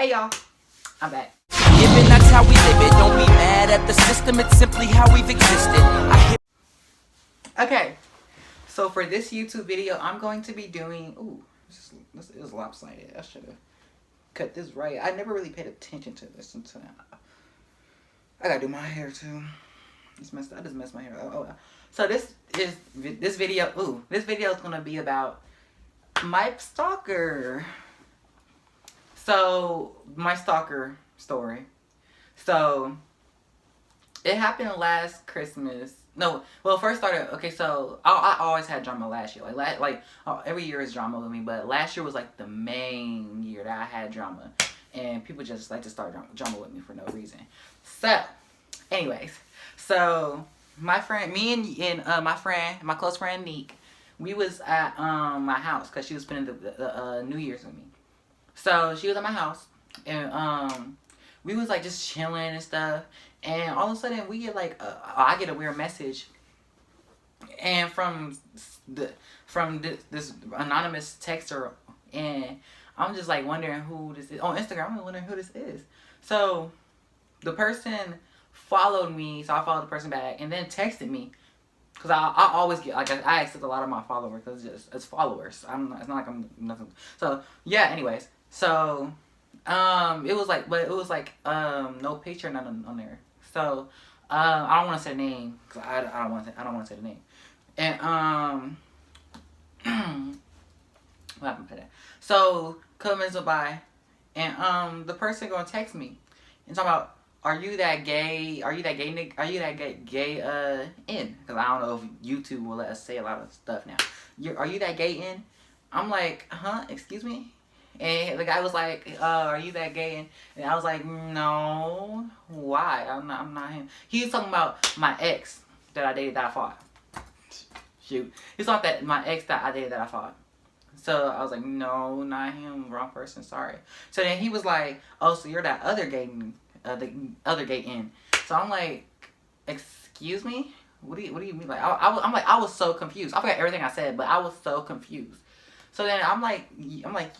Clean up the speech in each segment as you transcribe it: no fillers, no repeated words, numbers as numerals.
Hey y'all, I'm back. Given that's how we live it, don't be mad at the system, it's simply how we've existed. Okay, so for this YouTube video, I'm going to be doing, ooh, this is lopsided. I should have cut this right. I never really paid attention to this until now. I gotta do my hair too. It's messed up. I just messed my hair up. Oh, so this video is gonna be about my stalker. So my stalker story. So it happened last Christmas. No, well, first started. Okay, so I always had drama last year. Every year is drama with me, but last year was like the main year that I had drama, and people just like to start drama with me for no reason. So, anyways, so my friend, my close friend Neek, we was at my house because she was spending the New Year's with me. So she was at my house, and we was like just chilling and stuff. And all of a sudden, we get like I get a weird message, and from this anonymous texter, and I'm just like wondering who this is on Instagram. I'm wondering who this is. So the person followed me, so I followed the person back, and then texted me. Cause I always get like I accept a lot of my followers because it's followers. It's not like I'm nothing. So yeah. Anyways, so it was like no picture none on there. So I don't want to say the name because I don't want to say the name. And what happened to that? So couple minutes went by, and the person gonna text me and talk about, are you that gay? Are you that gay Nick? Are you that gay in? Because I don't know if YouTube will let us say a lot of stuff now. Are you that gay in? I'm like, huh? Excuse me? And the guy was like, are you that gay? And I was like, no. Why? I'm not him. He was talking about my ex that I dated that I fought. Shoot. He was talking about my ex that I dated that I fought. So I was like, no, not him. Wrong person. Sorry. So then he was like, oh, so you're that other gay, the other gay in. So I'm like, excuse me? What do you mean? Like I was so confused. I forgot everything I said, but I was so confused. So then I'm like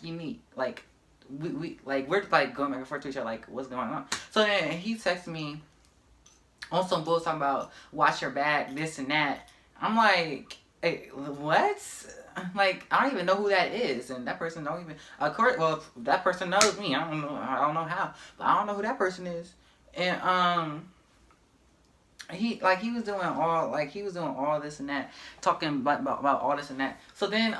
unique, like we're like going back and forth to each other, like what's going on. So then he texted me on some bull talking about watch your back, this and that. I'm like, hey, what? Like I don't even know who that is, and that person don't even. Of course, well that person knows me. I don't know how, but I don't know who that person is. And he was doing all this and that, talking about all this and that. So then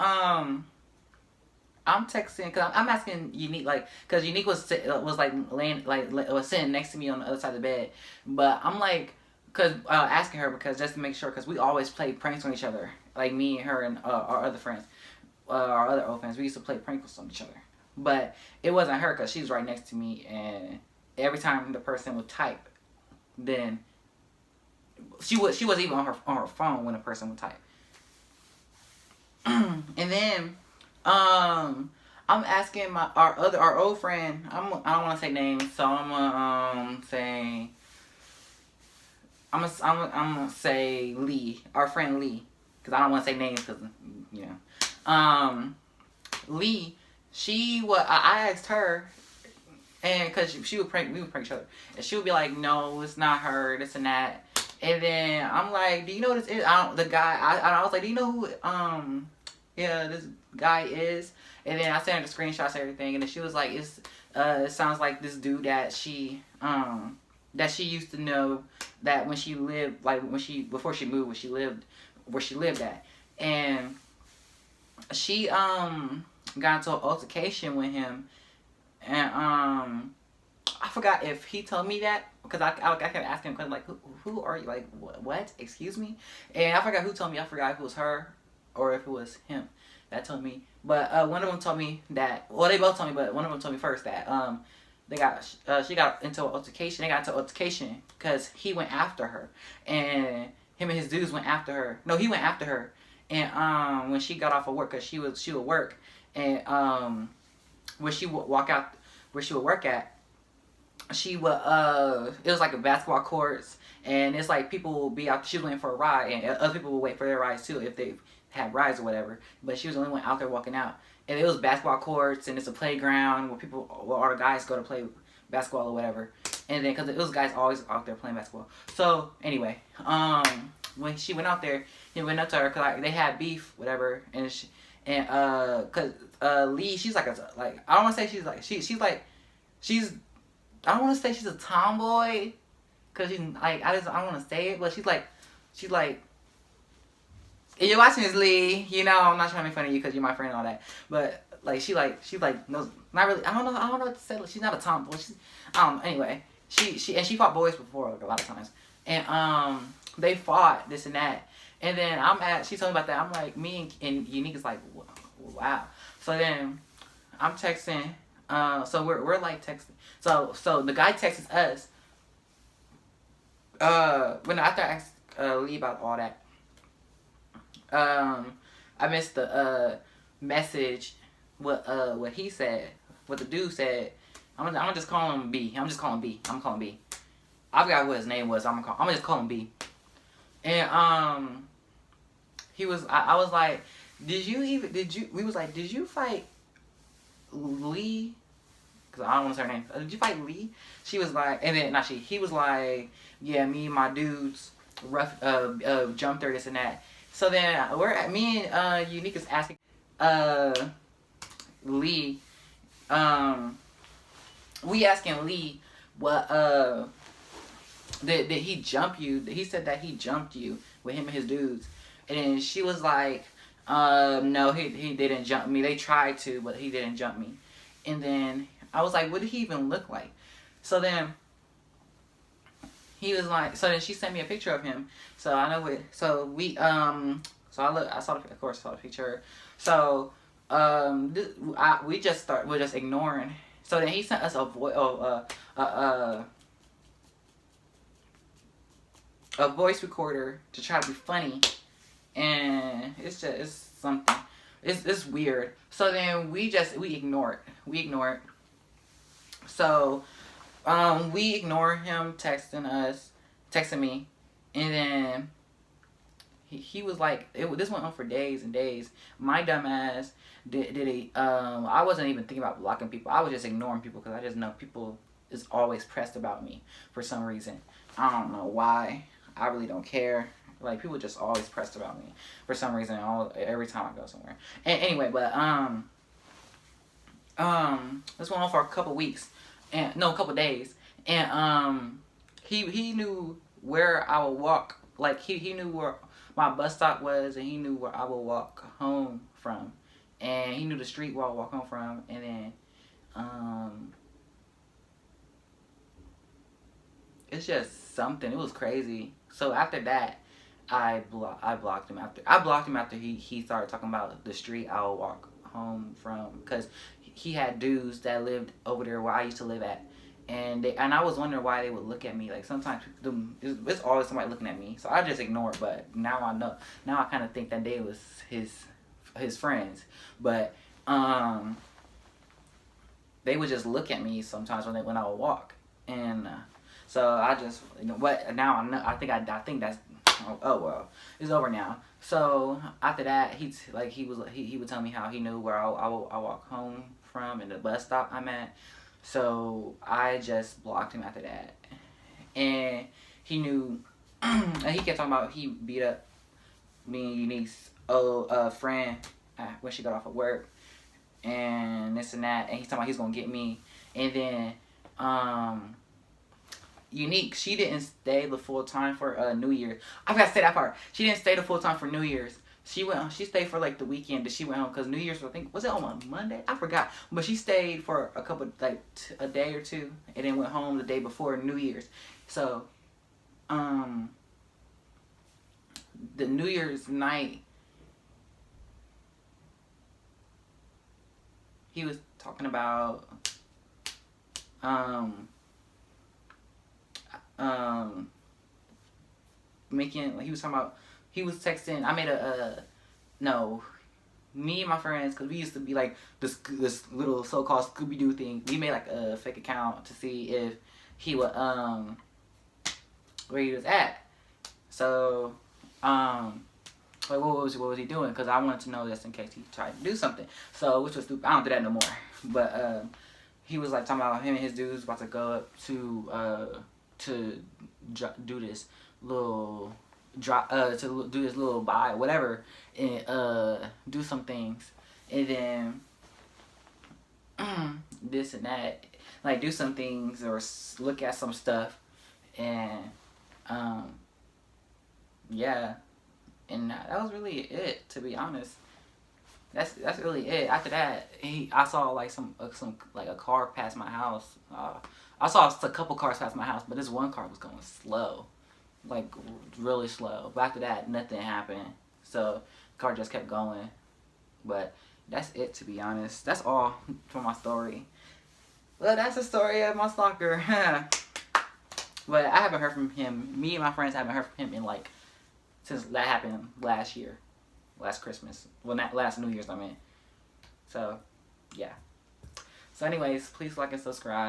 I'm texting because I'm asking Unique, like, because Unique was like laying was sitting next to me on the other side of the bed, but I'm like, because asking her because just to make sure, because we always play pranks on each other, like me and her and our other friends, our other old friends, we used to play pranks on each other, but it wasn't her because she was right next to me, and every time the person would type, then she wasn't even on her phone when a person would type. And then I'm asking our old friend. I don't want to say names, so I'm gonna say Lee, our friend Lee, because I don't want to say names because you know. Lee, I asked her, and because we would prank each other, and she would be like, no, it's not her, this and that. And then I'm like, do you know who this is? The guy. I was like, do you know who this guy is? And then I sent her the screenshots and everything, and then she was like, it sounds like this dude that she used to know, that when she lived, before she moved, where she lived at, and she got into an altercation with him, and I forgot if he told me that, because I kept asking him, like, who are you? Like, what? Excuse me? And I forgot who told me. I forgot if it was her or if it was him that told me. But one of them told me that, well, they both told me, but one of them told me first that she got into an altercation. They got into an altercation because he went after her, and him and his dudes went after her. No, he went after her, and when she got off of work, because she would work, and where she would work at, she would it was like a basketball courts, and it's like people would be out. She was waiting for a ride, and other people would wait for their rides too if they had rides or whatever. But she was the only one out there walking out, and it was basketball courts, and it's a playground where all the guys go to play basketball or whatever. And then, because it was guys always out there playing basketball. So, anyway, when she went out there, he went up to her, because like, they had beef, whatever. And, because Lee, she's like, I don't want to say she's like, I don't want to say she's a tomboy. Because she's like, I don't want to say it, but she's like, if you're watching this, Lee, you know, I'm not trying to make fun of you because you're my friend and all that. But, like, she knows, not really, I don't know what to say. She's not a tomboy. Anyway. She fought boys before, like, a lot of times, and they fought this and that, and then she told me about that. I'm like, me and Unique is like, wow. So then I'm texting, so we're like texting. So the guy texts us. When after I asked Lee about all that, I missed the message. What he said, what the dude said. I'm gonna just call him B. I'm calling B. I forgot what his name was. I'm gonna just call him B. And he was. I was like, we was like, did you fight Lee? Cause I don't want to say her name. Did you fight Lee? She was like, and then he was like, yeah, me and my dudes jumped her, this and that. So then me and Unique is asking Lee, we asking Lee what did he jump you? He said that he jumped you with him and his dudes, and then she was like, no, he didn't jump me. They tried to, but he didn't jump me. And then I was like, what did he even look like? So then he was like, so then she sent me a picture of him. So I know it. So we so I saw the picture. So we're just ignoring. So then he sent us a voice recorder to try to be funny, and it's something. It's weird. So then we ignore it. So we ignore him texting me, and then he was like, this went on for days and days. My dumb ass I wasn't even thinking about blocking people. I was just ignoring people because I just know people is always pressed about me for some reason. I don't know why. I really don't care. Like, people just always pressed about me for some reason every time I go somewhere. And anyway, but this went on for a couple weeks, a couple days, and he knew where I would walk. Like, he knew where my bus stop was, and he knew where I would walk home from, and he knew the street where I would walk home from, and then it's just something. It was crazy. So after that, I blocked him after he started talking about the street I would walk home from, because he had dudes that lived over there where I used to live at, and I was wondering why they would look at me. Like, sometimes it's always somebody looking at me, so I just ignore it. But now I know. Now I kind of think that they was his friends, but they would just look at me sometimes when I would walk, and so I just, what now I know. I think that's, oh well, it's over now. So after that, he would tell me how he knew where I walk home from and the bus stop I'm at. So I just blocked him after that, and he knew. And he kept talking about he beat up me and Unique's friend when she got off of work, and this and that. And he's talking about he's gonna get me. And then Unique, she didn't stay the full time for New Year's. I forgot to say that part. She didn't stay the full time for New Year's. She stayed for like the weekend that she went home, because New Year's, I think, was it on a Monday? I forgot. But she stayed for a couple, like a day or two, and then went home the day before New Year's. So the New Year's night, he was talking about he was texting. I made me and my friends, because we used to be like this little so-called Scooby-Doo thing. We made like a fake account to see if he would where he was at. So Like, what was he doing? Because I wanted to know just in case he tried to do something. So, which was stupid. I don't do that no more. But he was like talking about him and his dudes about to go up to do this little drop to do this little buy whatever and do some things and then this and that, like do some things or look at some stuff and yeah, and that was really it, to be honest. That's really it. After that, I saw like some like a car pass my house. I saw a couple cars pass my house, but this one car was going slow, like really slow. But after that, nothing happened. So the car just kept going. But that's it, to be honest. That's all for my story. Well, that's the story of my stalker. But I haven't heard from him. Me and my friends haven't heard from him in like since that happened last year, last Christmas. Well, not last New Year's, I mean. So, yeah. So anyways, please like and subscribe.